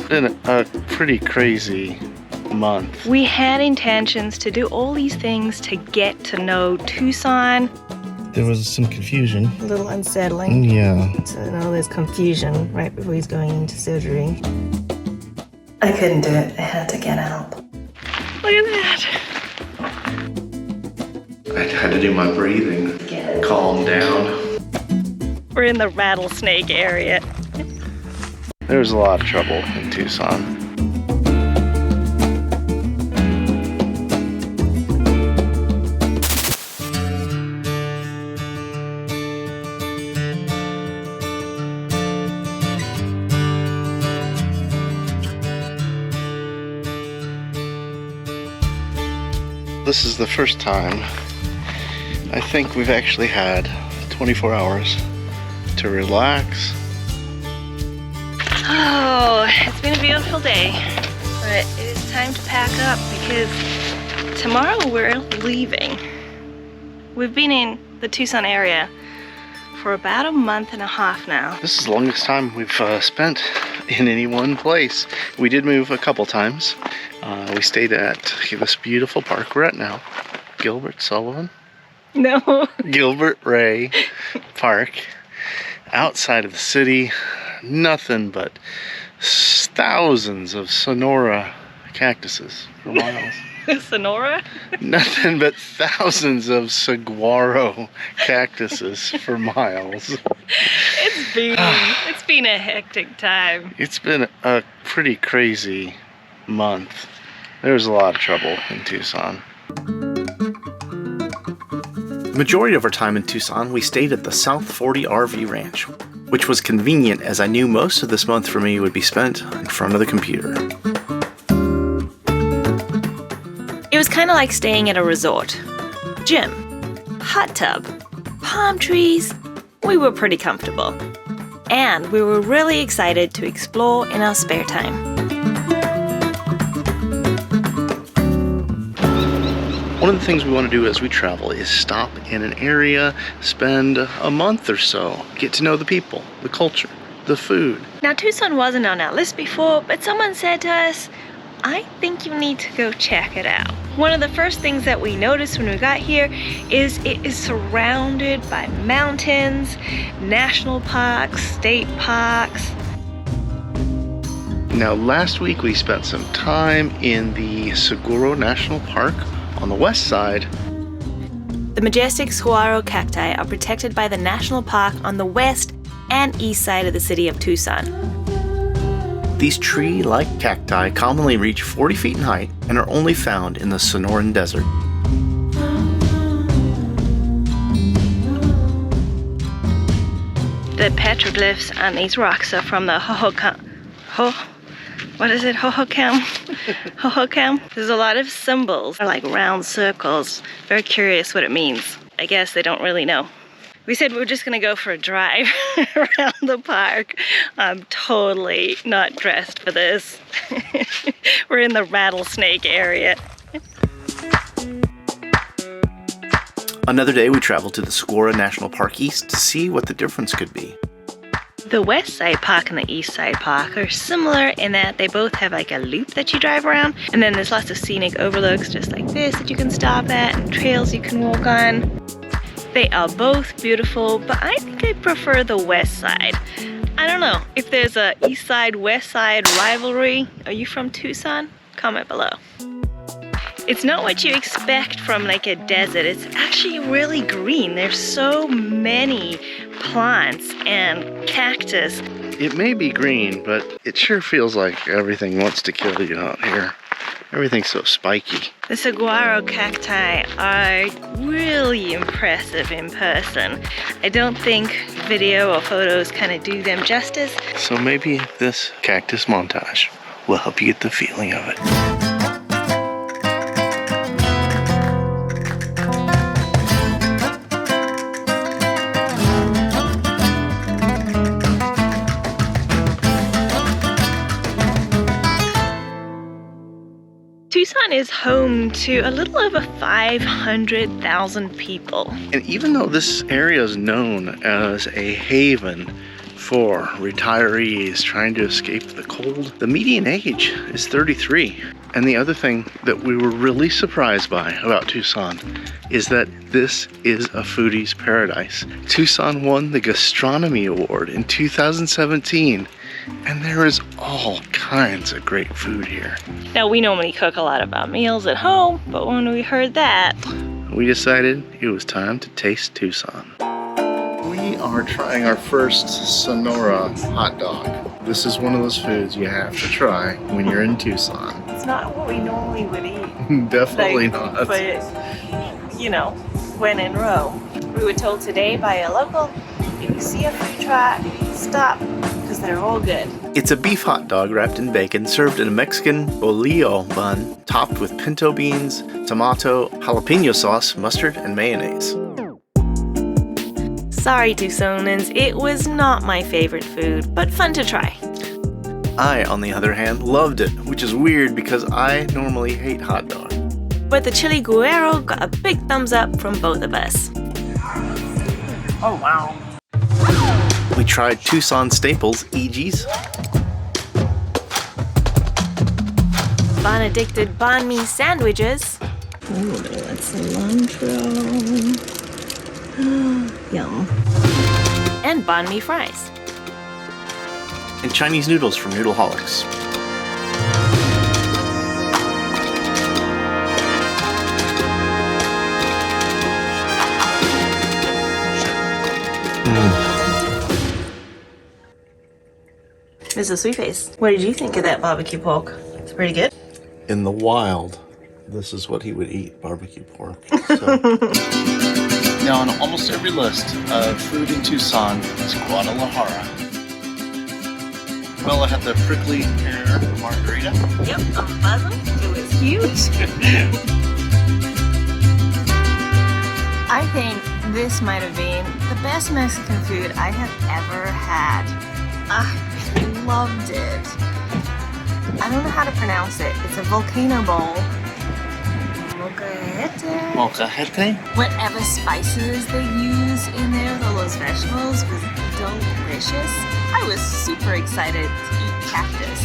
Been a pretty crazy month. We had intentions to do all these things to get to know Tucson. There was some confusion. A little unsettling. Yeah. To know there's confusion right before he's going into surgery. I couldn't do it. I had to get help. Look at that. I had to do my breathing. Calm down. We're in the rattlesnake area. There's a lot of trouble in Tucson. This is the first time I think we've actually had 24 hours to relax. Oh, it's been a beautiful day, but it is time to pack up because tomorrow we're leaving. We've been in the Tucson area for about a month and a half now. This is the longest time we've spent in any one place. We did move a couple times. We stayed at this beautiful park we're at now, Gilbert Sullivan? No. Gilbert Ray Park, outside of the city. Nothing but thousands of Sonora cactuses for miles. Sonora? Nothing but thousands of saguaro cactuses for miles. It's been a hectic time. It's been a pretty crazy month. There's a lot of trouble in Tucson. The majority of our time in Tucson, we stayed at the South 40 RV Ranch, which was convenient as I knew most of this month for me would be spent in front of the computer. It was kind of like staying at a resort. Gym, hot tub, palm trees. We were pretty comfortable. And we were really excited to explore in our spare time. One of the things we want to do as we travel is stop in an area, spend a month or so, get to know the people, the culture, the food. Now, Tucson wasn't on our list before, but someone said to us, I think you need to go check it out. One of the first things that we noticed when we got here is it is surrounded by mountains, national parks, state parks. Now, last week we spent some time in the Saguaro National Park on the west side. The majestic saguaro cacti are protected by the national park on the west and east side of the city of Tucson. These tree-like cacti commonly reach 40 feet in height and are only found in the Sonoran Desert. The petroglyphs on these rocks are from the Hohokam. Hohokam. There's a lot of symbols, like round circles. Very curious what it means. I guess they don't really know. We said we were just gonna go for a drive around the park. I'm totally not dressed for this. We're in the rattlesnake area. Another day we traveled to the Saguaro National Park East to see what the difference could be. The west side park and the east side park are similar in that they both have like a loop that you drive around, and then there's lots of scenic overlooks just like this that you can stop at and trails you can walk on. They are both beautiful, but I think I prefer the west side. I don't know if there's a east side, west side rivalry. Are you from Tucson? Comment below. It's not what you expect from like a desert. It's actually really green. There's so many plants and cactus. It may be green, but it sure feels like everything wants to kill you out here. Everything's so spiky. The saguaro cacti are really impressive in person. I don't think video or photos kind of do them justice. So maybe this cactus montage will help you get the feeling of it. Tucson is home to a little over 500,000 people. And even though this area is known as a haven for retirees trying to escape the cold. The median age is 33. And the other thing that we were really surprised by about Tucson is that this is a foodie's paradise. Tucson won the Gastronomy Award in 2017, and there is all kinds of great food here. Now, we normally cook a lot of our meals at home, but when we heard that, we decided it was time to taste Tucson. We are trying our first Sonora hot dog. This is one of those foods you have to try when you're in Tucson. it's not what we normally would eat. Definitely not. But, you know, when in Rome. We were told today by a local, if you see a food truck, stop, because they're all good. It's a beef hot dog wrapped in bacon, served in a Mexican bolillo bun, topped with pinto beans, tomato, jalapeno sauce, mustard, and mayonnaise. Sorry, Tucsonans, it was not my favorite food, but fun to try. I, on the other hand, loved it, which is weird because I normally hate hot dogs. But the chili guerrero got a big thumbs up from both of us. Oh, wow. We tried Tucson staples, e.g.'s Benedicted banh mi sandwiches. Ooh, that's cilantro. Yum. And banh mi fries. and Chinese noodles from Noodleholics. This is Sweetface. What did you think of that barbecue pork? It's pretty good. In the wild, this is what he would eat, barbecue pork. So. Now, on almost every list of food in Tucson is Guadalajara. Well, I had the prickly pear margarita. Yep, I'm buzzing. It was huge. I think this might have been the best Mexican food I have ever had. I loved it. I don't know how to pronounce it. It's a volcano bowl. Molcajete? Whatever spices they use in there, all those vegetables, was delicious. I was super excited to eat cactus.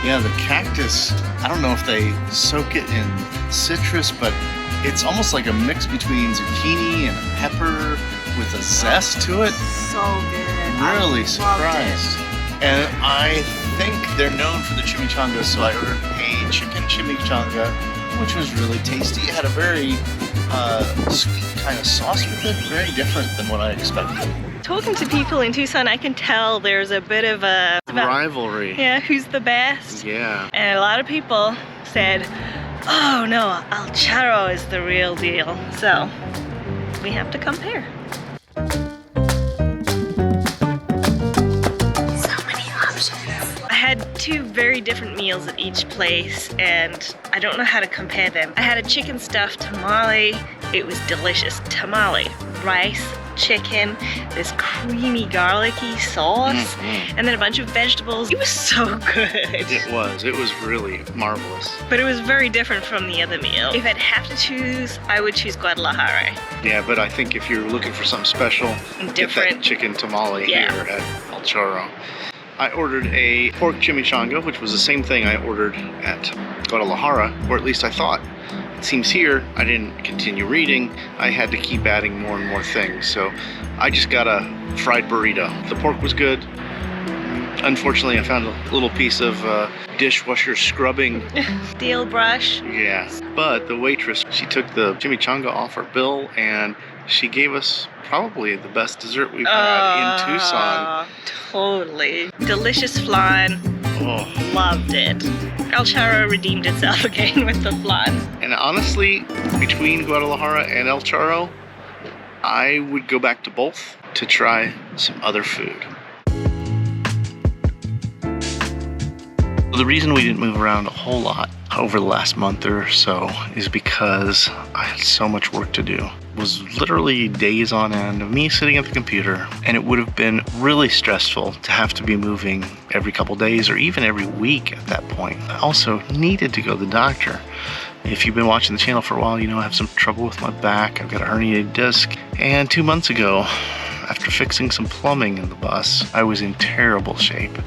Yeah, the cactus, I don't know if they soak it in citrus, but it's almost like a mix between zucchini and pepper with a zest to it. So good. Really surprised. And I think they're known for the chimichangas, so I ordered a chicken chimichanga, which was really tasty. It had a very sweet kind of sauce with it, very different than what I expected. Talking to people in Tucson, I can tell there's a bit of a Rivalry. Yeah, who's the best? Yeah. And a lot of people said, oh no, El Charro is the real deal. So we have to compare. I had two very different meals at each place and I don't know how to compare them. I had a chicken stuffed tamale. It was delicious. Tamale, rice, chicken, this creamy garlicky sauce, and then a bunch of vegetables. It was so good. It was really marvelous. But it was very different from the other meal. If I'd have to choose, I would choose Guadalajara. Yeah, but I think if you're looking for something special, get Different. that chicken tamale Yeah. here at El Charro. I ordered a pork chimichanga, which was the same thing I ordered at Guadalajara, or at least I thought. It seems here, I didn't continue reading. I had to keep adding more and more things, so I just got a fried burrito. The pork was good. Unfortunately, I found a little piece of dishwasher scrubbing. Steel brush. Yeah, but the waitress, she took the chimichanga off her bill and she gave us probably the best dessert we've had in Tucson. Totally. Delicious flan. Oh. Loved it. El Charro redeemed itself again with the flan. And honestly, between Guadalajara and El Charro, I would go back to both to try some other food. The reason we didn't move around a whole lot over the last month or so is because I had so much work to do. It was literally days on end of me sitting at the computer, and it would have been really stressful to have to be moving every couple days or even every week at that point. I also needed to go to the doctor. If you've been watching the channel for a while, you know I have some trouble with my back. I've got a herniated disc, and 2 months ago, After fixing some plumbing in the bus, I was in terrible shape.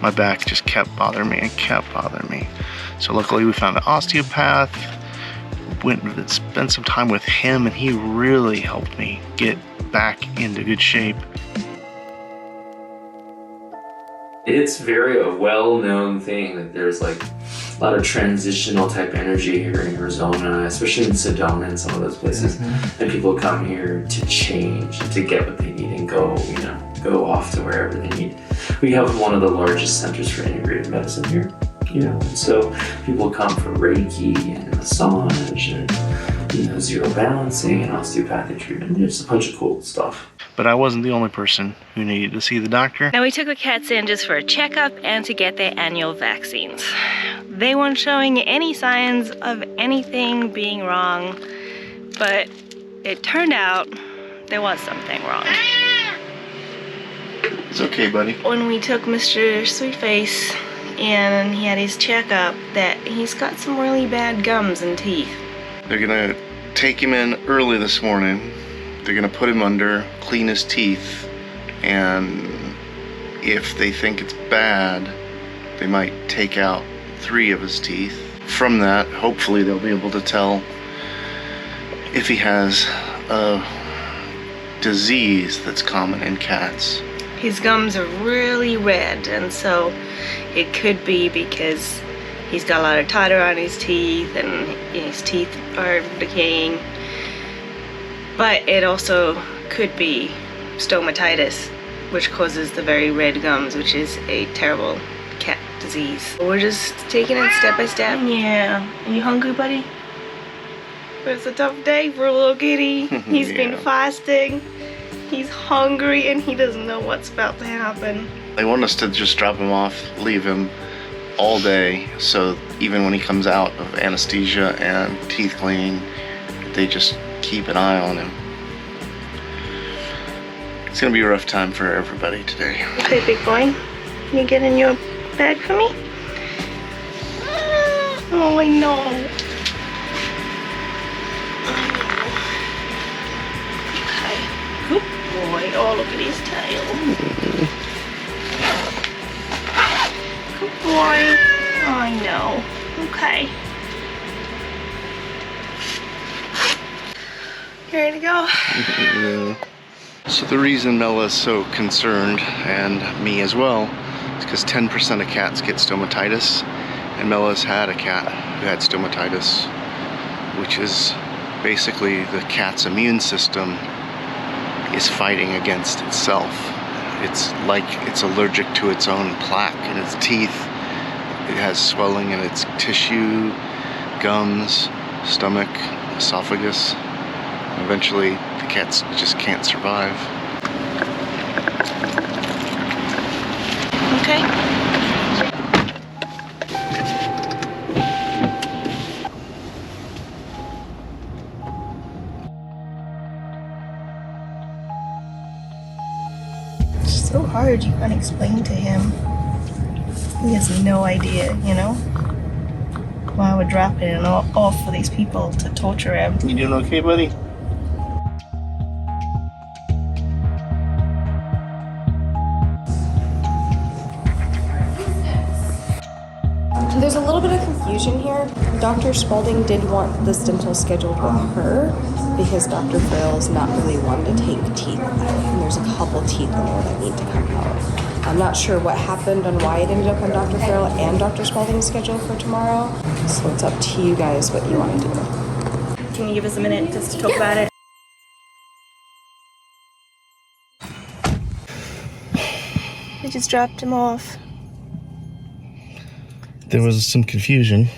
My back just kept bothering me and kept bothering me. So luckily we found an osteopath, went and spent some time with him, and he really helped me get back into good shape. It's a well-known thing that there's like a lot of transitional type energy here in Arizona, especially in Sedona and some of those places. And people come here to change, to get what they need and go off to wherever they need. We have one of the largest centers for integrated medicine here, and so people come for Reiki and massage and, zero balancing and osteopathic treatment. There's a bunch of cool stuff. But I wasn't the only person who needed to see the doctor. Now we took the cats in just for a checkup and to get their annual vaccines. They weren't showing any signs of anything being wrong, but it turned out there was something wrong. It's okay, buddy. When we took Mr. Sweetface and he had his checkup, that he's got some really bad gums and teeth. They're gonna take him in early this morning. They're gonna put him under, clean his teeth, and if they think it's bad, they might take out 3 of his teeth. From that, hopefully they'll be able to tell if he has a disease that's common in cats. His gums are really red, and so it could be because he's got a lot of tartar on his teeth and his teeth are decaying. But it also could be stomatitis, which causes the very red gums, which is a terrible cat disease. We're just taking it step by step. Yeah. Are you hungry, buddy? It's a tough day for a little kitty. He's been fasting. He's hungry and he doesn't know what's about to happen. They want us to just drop him off, leave him all day, so even when he comes out of anesthesia and teeth cleaning, they just keep an eye on him. It's gonna be a rough time for everybody today. Okay, big boy. Can you get in your bag for me? Oh, I know. Okay. Good boy. Oh, look at his tail. Good boy. Oh, I know. Okay. You ready to go? Yeah. So the reason Mella's so concerned, and me as well, is because 10% of cats get stomatitis, and Mella's had a cat who had stomatitis, which is basically the cat's immune system is fighting against itself. It's like it's allergic to its own plaque in its teeth. It has swelling in its tissue, gums, stomach, esophagus. Eventually, the cats just can't survive. Okay. It's so hard, you can't explain to him. He has no idea, Why we're dropping it off for these people to torture him. You doing okay, buddy? There's a little bit of confusion here. Dr. Spalding did want this dental scheduled with her because Dr. Frail's not really one to take teeth out. And there's a couple teeth in there that need to come out. I'm not sure what happened and why it ended up on Dr. Frail and Dr. Spalding's schedule for tomorrow. So it's up to you guys what you want to do. Can you give us a minute just to talk about it? We just dropped him off. There was some confusion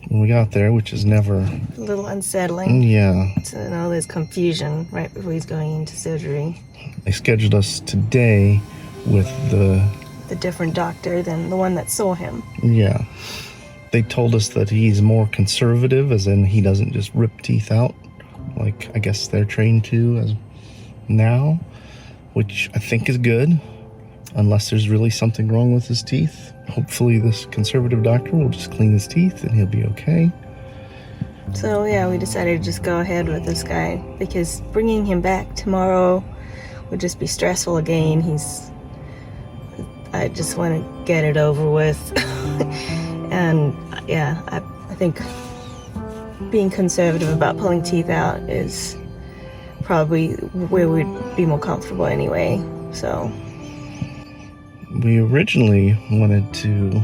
when we got there, which is never a little unsettling. Yeah. To know there's confusion right before he's going into surgery. They scheduled us today with the different doctor than the one that saw him. Yeah. They told us that he's more conservative, as in he doesn't just rip teeth out, like I guess they're trained to as now, which I think is good, unless there's really something wrong with his teeth. Hopefully this conservative doctor will just clean his teeth and he'll be okay. So yeah, we decided to just go ahead with this guy because bringing him back tomorrow would just be stressful again. I just want to get it over with. And yeah, I think being conservative about pulling teeth out is probably where we'd be more comfortable anyway. So we originally wanted to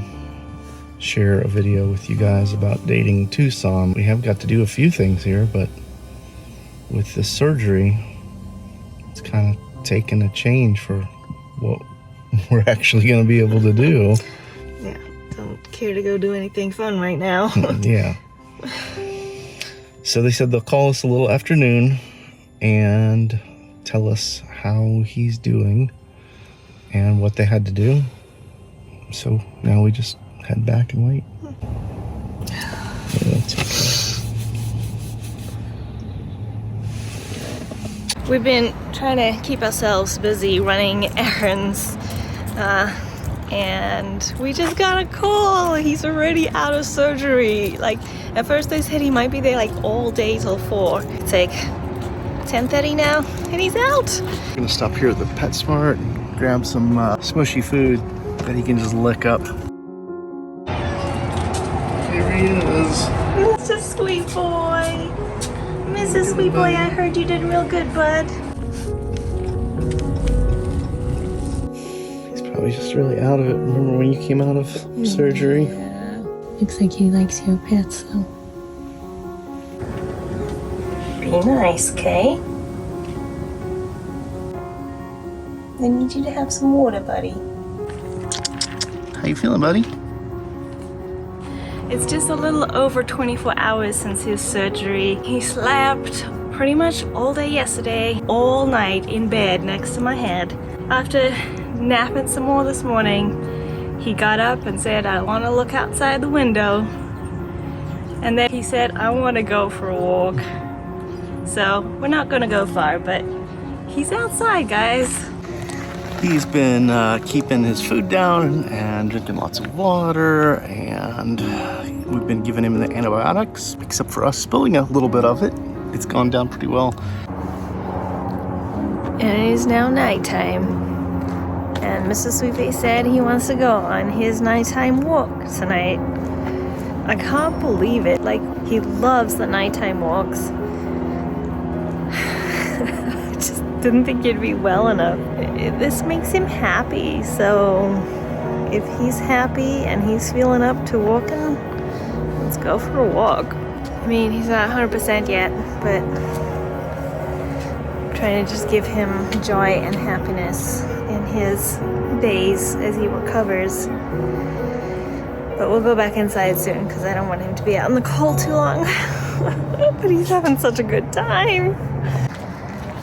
share a video with you guys about dating Tucson. We have got to do a few things here, but with this surgery, it's kind of taken a change for what we're actually going to be able to do. Yeah, don't care to go do anything fun right now. Yeah. So they said they'll call us a little afternoon and tell us how he's doing and what they had to do. So now we just head back and wait. Yeah, that's okay. We've been trying to keep ourselves busy running errands, and we just got a call. He's already out of surgery. Like, at first they said he might be there like all day till 4. It's like 10:30 now, and he's out. I'm gonna stop here at the PetSmart and grab some smushy food that he can just lick up. Here he is. Mr. Sweet Boy. Mr. Sweet Boy, I heard you did real good, bud. He's probably just really out of it. Remember when you came out of surgery? Yeah. Looks like he likes your pets, though. Be nice, okay? I need you to have some water, buddy. How you feeling, buddy? It's just a little over 24 hours since his surgery. He slept pretty much all day yesterday, all night in bed next to my head. After napping some more this morning, he got up and said, I want to look outside the window. And then he said, I want to go for a walk. So we're not going to go far, but he's outside, guys. He's been keeping his food down and drinking lots of water, and we've been giving him the antibiotics, except for us spilling a little bit of it. It's gone down pretty well. And it is now nighttime. And Mr. Sweetface said he wants to go on his nighttime walk tonight. I can't believe it. Like, he loves the nighttime walks. I just didn't think it'd be well enough. This makes him happy, so if he's happy and he's feeling up to walking, let's go for a walk. I mean, he's not 100% yet, but I'm trying to just give him joy and happiness in his days as he recovers. But we'll go back inside soon because I don't want him to be out in the cold too long. But he's having such a good time.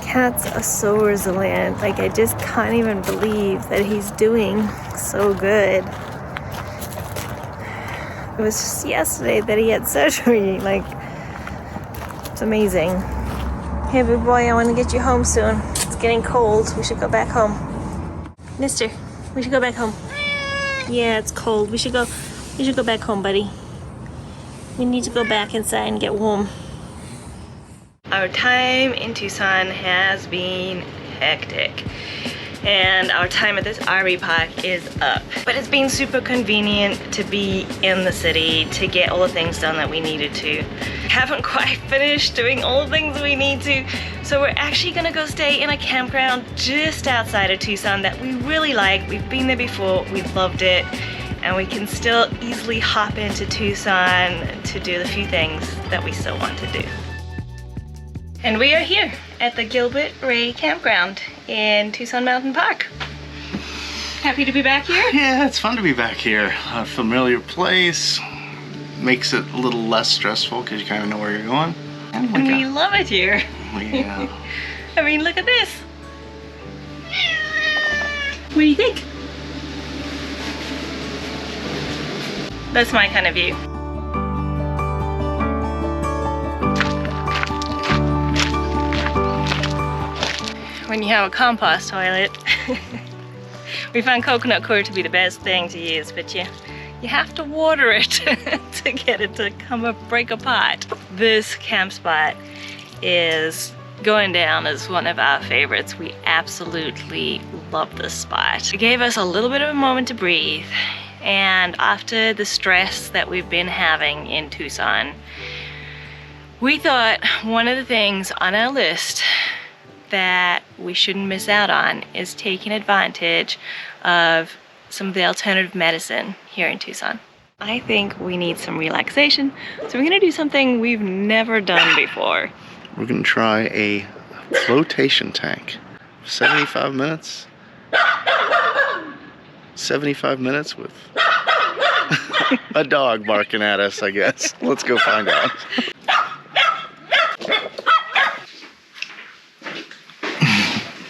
Cats are so resilient. Like, I just can't even believe that he's doing so good. It was just yesterday that he had surgery. Like, it's amazing. Hey, big boy, I want to get you home soon. It's getting cold. We should go back home. Mister, we should go back home. Yeah, it's cold. We should go back home, buddy. We need to go back inside and get warm. Our time in Tucson has been hectic, and our time at this RV park is up. But it's been super convenient to be in the city to get all the things done that we needed to. Haven't quite finished doing all the things we need to, so we're actually gonna go stay in a campground just outside of Tucson that we really like. We've been there before, we loved it, and we can still easily hop into Tucson to do the few things that we still want to do. And we are here at the Gilbert Ray Campground in Tucson Mountain Park. Happy to be back here? Yeah, it's fun to be back here. A familiar place. Makes it a little less stressful because you kind of know where you're going. And we love it here. Yeah. I mean, look at this. What do you think? That's my kind of view. When you have a compost toilet, we found coconut coir to be the best thing to use, but you have to water it to get it to break apart. This camp spot is Going down is one of our favorites. We absolutely love this spot. It gave us a little bit of a moment to breathe, and after the stress that we've been having in Tucson, we thought one of the things on our list that we shouldn't miss out on is taking advantage of some of the alternative medicine here in Tucson. I think we need some relaxation, so we're gonna do something we've never done before. We're gonna try a flotation tank. 75 minutes. 75 minutes with a dog barking at us, I guess. Let's go find out.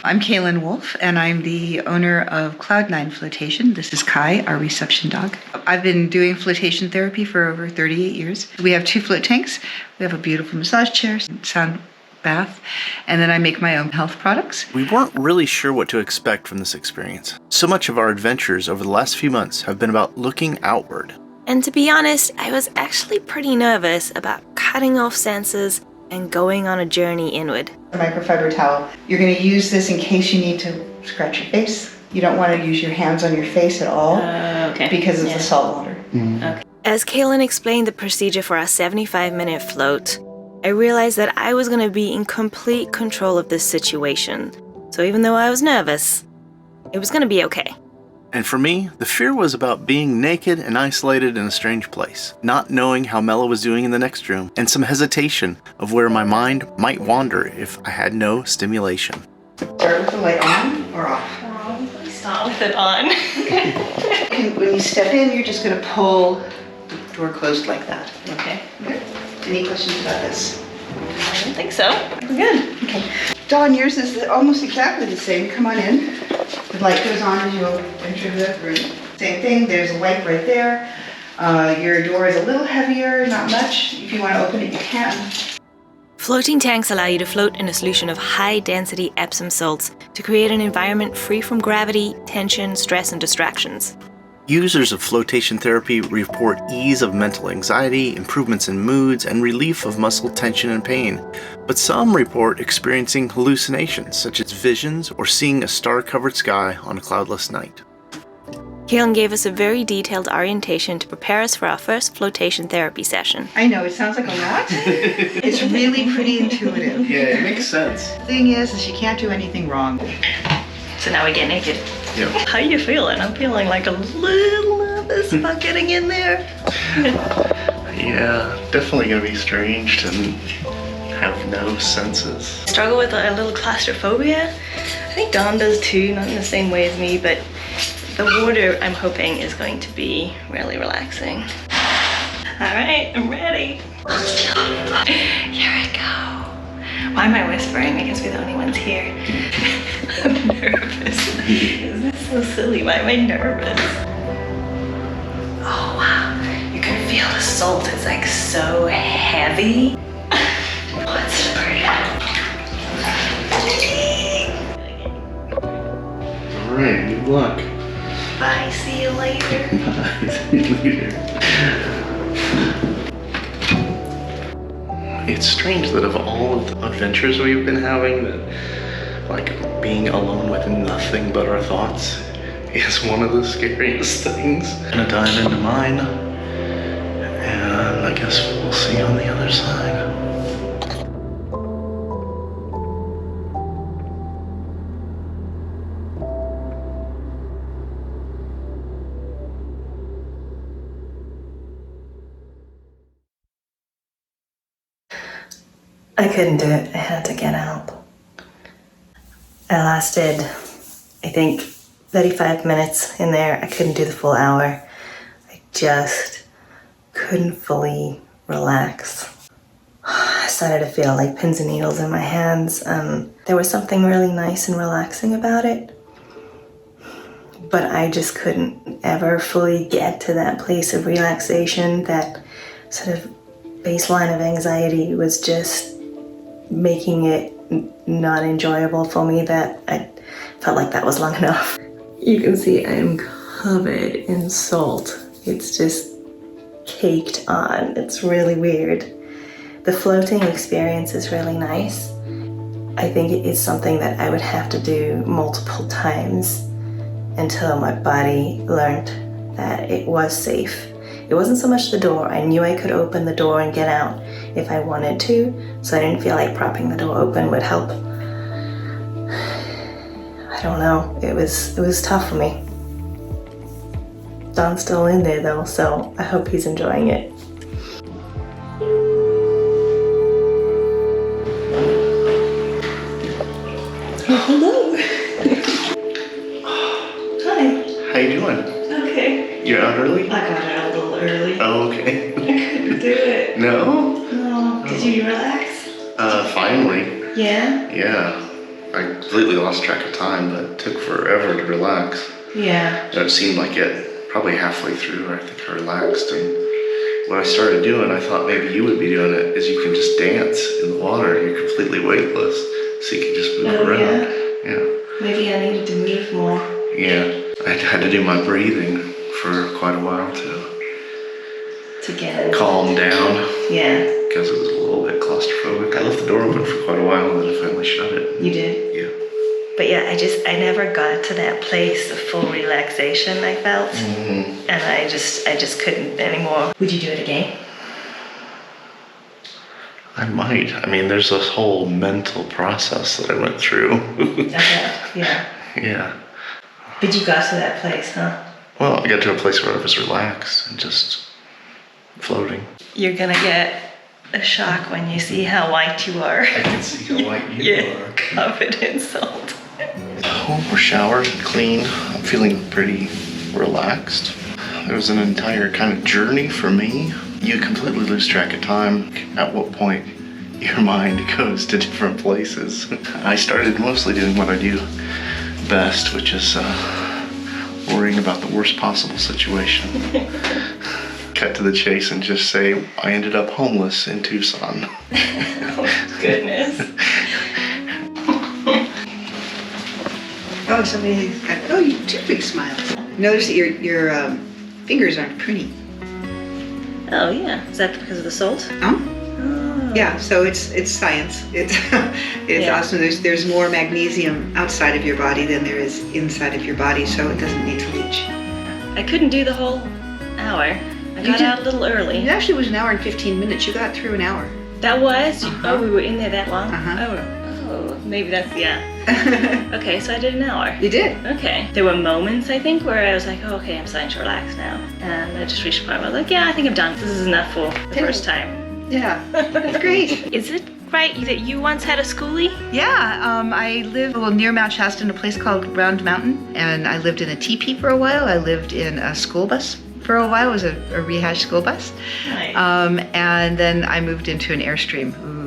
I'm Kaylin Wolf, and I'm the owner of Cloud9 Flotation. This is Kai, our reception dog. I've been doing flotation therapy for over 38 years. We have 2 float tanks. We have a beautiful massage chair, sound bath, and then I make my own health products. We weren't really sure what to expect from this experience. So much of our adventures over the last few months have been about looking outward. And to be honest, I was actually pretty nervous about cutting off senses and going on a journey inward. A microfiber towel. You're going to use this in case you need to scratch your face. You don't want to use your hands on your face at all because of the salt water. Okay. As Kaylin explained the procedure for our 75-minute float, I realized that I was going to be in complete control of this situation. So even though I was nervous, it was going to be okay. And for me, the fear was about being naked and isolated in a strange place, not knowing how Mela was doing in the next room, and some hesitation of where my mind might wander if I had no stimulation. Start with the light on or off? Probably start with it on. And when you step in, you're just going to pull the door closed like that. Okay. Any questions about this? I don't think so. We're good. Okay. Dawn, yours is almost exactly the same. Come on in. The light goes on as you enter the room. Same thing, there's a wipe right there. Your door is a little heavier, not much. If you want to open it, you can. Floating tanks allow you to float in a solution of high-density Epsom salts to create an environment free from gravity, tension, stress, and distractions. Users of flotation therapy report ease of mental anxiety, improvements in moods, and relief of muscle tension and pain. But some report experiencing hallucinations, such as visions or seeing a star-covered sky on a cloudless night. Kaylin gave us a very detailed orientation to prepare us for our first flotation therapy session. I know, it sounds like a lot. It's really pretty intuitive. Yeah, it makes sense. The thing is you can't do anything wrong. So now we get naked. Yep. How you feeling? I'm feeling like a little nervous about getting in there. Yeah, definitely gonna be strange to have no senses. Struggle with a little claustrophobia. I think Dawn does too, not in the same way as me, but the water, I'm hoping, is going to be really relaxing. All right, I'm ready. Here I go. Why am I whispering? I guess we're the only ones here. I'm nervous. Is this so silly? Why am I nervous? Oh, wow. You can feel the salt. It's like so heavy. Oh, it's super good. All right, good luck. Bye, see you later. See you later. It's strange that of all of the adventures we've been having, that like being alone with nothing but our thoughts is one of the scariest things. I'm gonna dive into mine, and I guess we'll see on the other side. I couldn't do it. I had to get out. I lasted, I think, 35 minutes in there. I couldn't do the full hour. I just couldn't fully relax. I started to feel like pins and needles in my hands. There was something really nice and relaxing about it, but I just couldn't ever fully get to that place of relaxation. That sort of baseline of anxiety was just making it not enjoyable for me, that I felt like that was long enough. You can see I am covered in salt. It's just caked on. It's really weird. The floating experience is really nice. I think it's something that I would have to do multiple times until my body learned that it was safe. It wasn't so much the door. I knew I could open the door and get out if I wanted to, so I didn't feel like propping the door open would help. I don't know. It was tough for me. Don's still in there though, so I hope he's enjoying it. Hello. Hi. How you doing? Okay. You're out early? I got out a little early. Oh, okay. I couldn't do it. No? No. Did you relax? Finally. Yeah? Yeah. I completely lost track of time, but it took forever to relax. Yeah. It seemed like it probably halfway through, I think I relaxed. And what I started doing, I thought maybe you would be doing it, is you can just dance in the water. You're completely weightless, so you can just move around. Yeah. Maybe I needed to move more. Yeah. I had to do my breathing for quite a while to get it. calm down. Yeah. Because it was a little bit claustrophobic. I left the door open for quite a while and then I finally shut it. You did? Yeah. But yeah, I never got to that place of full relaxation I felt. Mm-hmm. And I just couldn't anymore. Would you do it again? I might. I mean, there's this whole mental process that I went through. Yeah. Yeah. But you got to that place, huh? Well, I got to a place where I was relaxed and just floating. You're gonna get a shock when you see how white you are. I can see how white you are. Covered in salt. Oh, we're showered and clean. I'm feeling pretty relaxed. It was an entire kind of journey for me. You completely lose track of time. At what point your mind goes to different places. I started mostly doing what I do best, which is worrying about the worst possible situation. Cut to the chase and just say, I ended up homeless in Tucson. Oh, goodness. Oh, somebody's got, oh, you two big smiles. Notice that your fingers aren't pruny. Oh yeah, is that because of the salt? Oh. Yeah, so it's science. It's awesome. There's more magnesium outside of your body than there is inside of your body, so it doesn't need to leach. I couldn't do the whole hour. I got out a little early. It actually was an hour and 15 minutes. You got through an hour. That was? Oh, we were in there that long? Uh-huh. Oh, maybe that's, yeah. Okay, so I did an hour. You did? Okay. There were moments, I think, where I was like, oh, okay, I'm starting to relax now. And I just reached a point where I was like, yeah, I think I'm done. This is enough for the first time. Yeah, that's great. Is it right that you once had a schoolie? Yeah, I lived near Mount Shasta in a place called Round Mountain, and I lived in a teepee for a while. I lived in a school bus for a while. It was a rehash school bus. Nice. And then I moved into an Airstream. Ooh.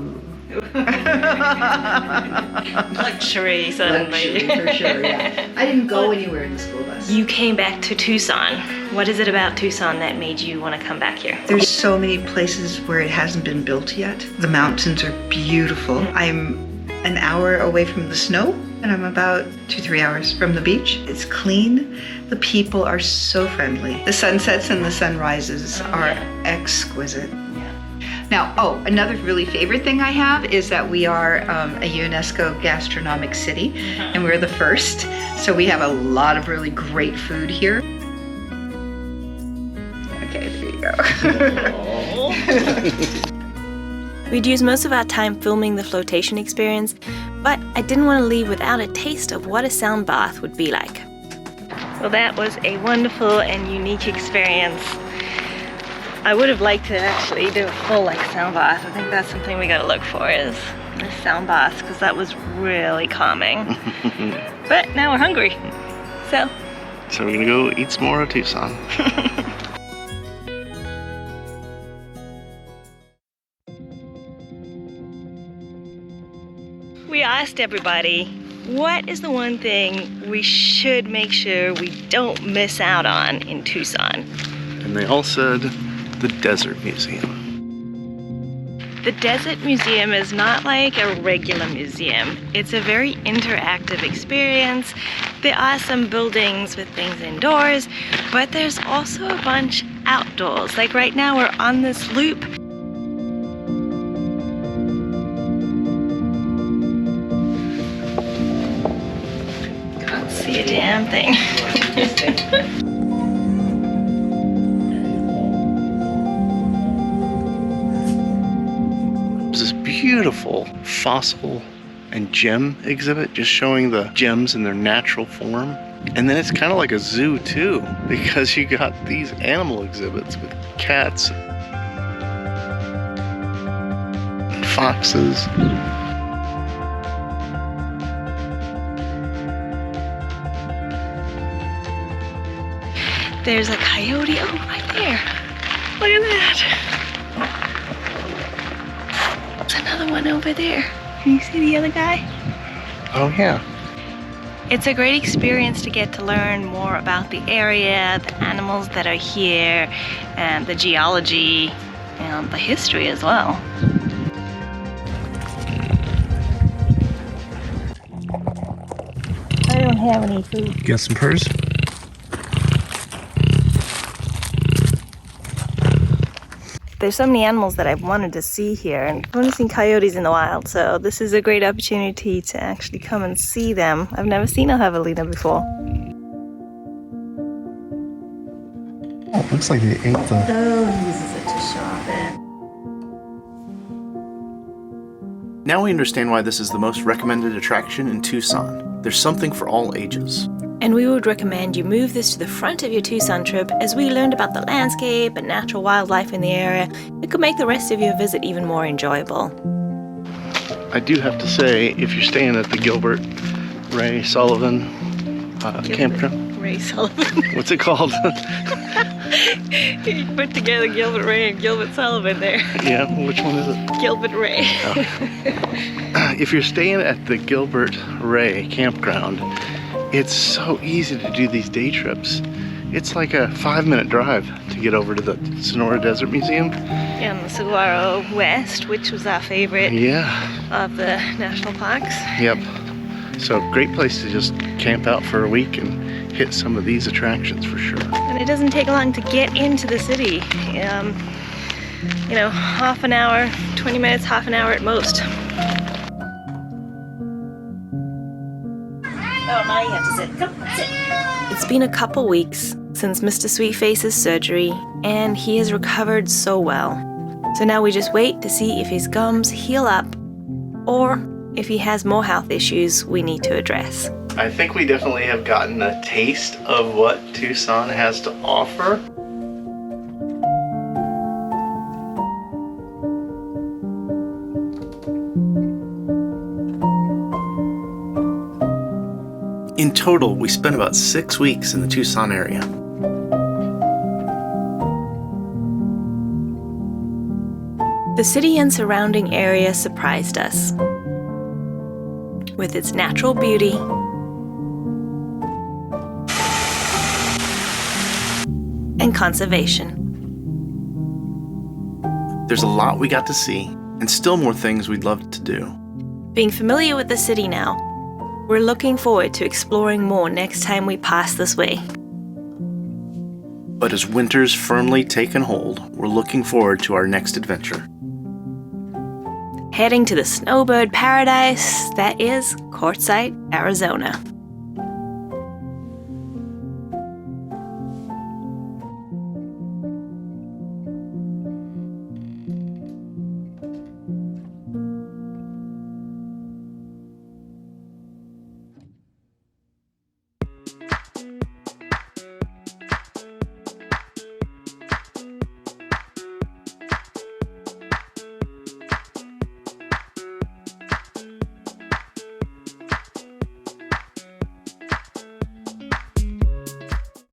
Luxury, suddenly. Luxury, for sure, yeah. I didn't go anywhere in the school bus. You came back to Tucson. What is it about Tucson that made you want to come back here? There's so many places where it hasn't been built yet. The mountains are beautiful. I'm an hour away from the snow, and I'm about 2-3 hours from the beach. It's clean. The people are so friendly. The sunsets and the sunrises are exquisite. Now, another really favorite thing I have is that we are a UNESCO gastronomic city, and we're the first. So we have a lot of really great food here. Okay, there you go. We'd use most of our time filming the flotation experience, but I didn't want to leave without a taste of what a sound bath would be like. Well, that was a wonderful and unique experience. I would have liked to actually do a full sound bath. I think that's something we gotta look for, is a sound bath, because that was really calming. But now we're hungry, so we're gonna go eat some more of Tucson. we asked everybody, what is the one thing we should make sure we don't miss out on in Tucson? And they all said, the Desert Museum. The Desert Museum is not like a regular museum. It's a very interactive experience. There are some buildings with things indoors, but there's also a bunch outdoors. Like right now we're on this loop. see a damn thing. There's this beautiful fossil and gem exhibit just showing the gems in their natural form. And then it's kind of like a zoo too, because you got these animal exhibits with cats, and foxes. There's a coyote, oh, right there. Look at that. There's another one over there. Can you see the other guy? Oh yeah. It's a great experience to get to learn more about the area, the animals that are here, and the geology, and the history as well. I don't have any food. Got some purrs? There's so many animals that I've wanted to see here, and I've only seen coyotes in the wild, so this is a great opportunity to actually come and see them. I've never seen a javelina before. Oh, it looks like they ate the... Oh, he uses it to sharpen. Now we understand why this is the most recommended attraction in Tucson. There's something for all ages. And we would recommend you move this to the front of your Tucson trip, as we learned about the landscape and natural wildlife in the area. It could make the rest of your visit even more enjoyable. I do have to say, if you're staying at the Gilbert Ray Sullivan campground. Ray Sullivan. What's it called? You put together Gilbert Ray and Gilbert Sullivan there. Yeah, which one is it? Gilbert Ray. If you're staying at the Gilbert Ray campground, it's so easy to do these day trips. It's like a 5-minute drive to get over to the Sonora Desert Museum. And the Saguaro West, which was our favorite of the national parks. Yep. So great place to just camp out for a week and hit some of these attractions for sure. And it doesn't take long to get into the city. You know, half an hour, 20 minutes, half an hour at most. Oh, now you have to sit. Come, sit. It's been a couple weeks since Mr. Sweetface's surgery, and he has recovered so well. So now we just wait to see if his gums heal up, or if he has more health issues we need to address. I think we definitely have gotten a taste of what Tucson has to offer. In total, we spent about 6 weeks in the Tucson area. The city and surrounding area surprised us with its natural beauty and conservation. There's a lot we got to see, and still more things we'd love to do. Being familiar with the city now, we're looking forward to exploring more next time we pass this way. But as winter's firmly taken hold, we're looking forward to our next adventure. Heading to the snowbird paradise that is Quartzsite, Arizona.